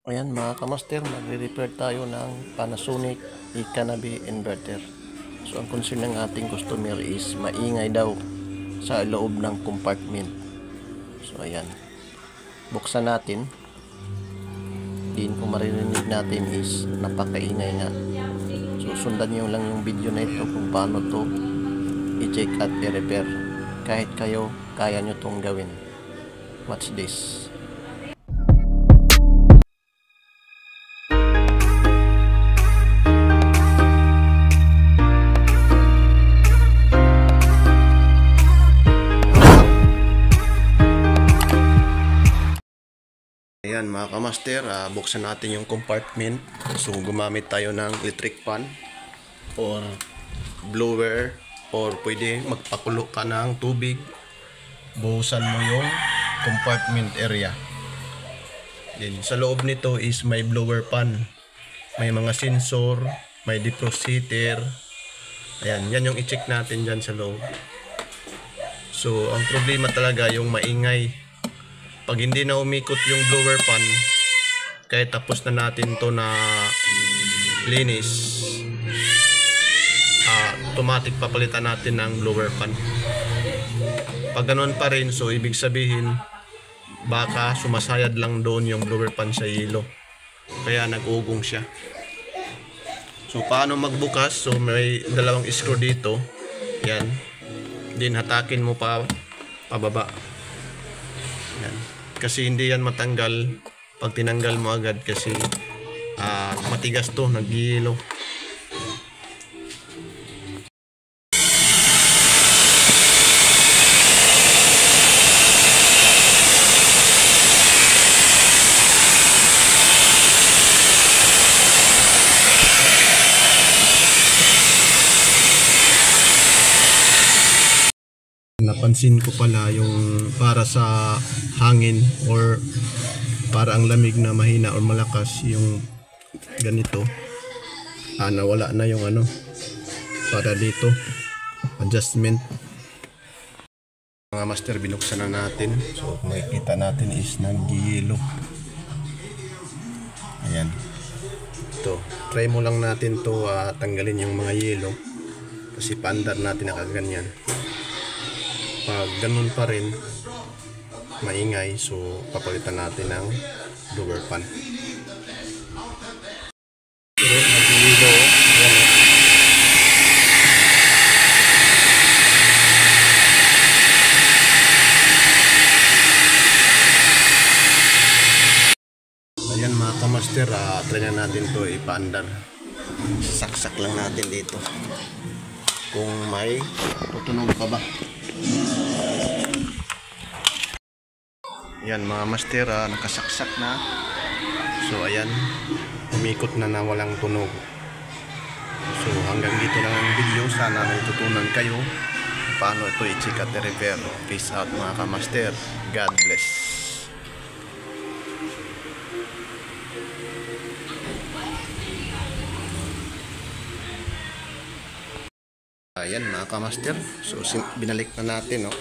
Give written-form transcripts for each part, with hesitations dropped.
Ayan mga kamaster, magre-repair tayo ng Panasonic Ikanabi inverter. So ang concern ng ating customer is maingay daw sa loob ng compartment. So ayan, buksan natin. Din kung maririnig natin is napakaingay nga. So sundan nyo lang yung video na ito kung paano to i-check at i-repair. Kahit kayo, kaya nyo tong gawin. Watch this. Ayan mga kamaster, buksan natin yung compartment. So gumamit tayo ng electric fan or blower, or pwede magpakulo ka ng tubig. Buhusan mo yung compartment area. Then sa loob nito is may blower fan, may mga sensor, may defrost heater. Ayan, yan yung i-check natin dyan sa loob. So ang problema talaga yung maingay. Pag hindi na umikot yung blower fan, kahit tapos na natin to na linis, automatic papalitan natin ng blower fan. Pag ganun pa rin, so ibig sabihin baka sumasayad lang doon yung blower fan sa yelo, kaya nag-ugong siya. So paano magbukas? So may dalawang screw dito, yan, din hatakin mo pa pababa. Yan. Kasi hindi yan matanggal pag tinanggal mo agad, kasi matigas to, nag-yelo. Napansin ko pala yung para sa hangin or para ang lamig na mahina or malakas, yung ganito, nawala na yung para dito adjustment. Mga master, binuksan na natin. So makikita natin is nag-yelo. Ayan, ito, try mo lang natin to tanggalin yung mga yelo, kasi paandar natin nakaganyan. Pag ganun pa rin maingay, so papalitan natin ng blower fan. Ayan mga kamaster, try na natin to ipaandar. Saksak lang natin dito kung may tutunog pa ba. Yan mga master, nakasaksak na. So ayan, umikot na walang tunog. So hanggang dito lang ang video. Sana natutunan kayo paano ito i-check at i-repair. Peace out mga kamaster. God bless. Ayan mga kamaster, so binalik na natin, no?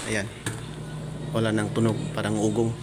Ayan, wala nang tunog, parang ugong.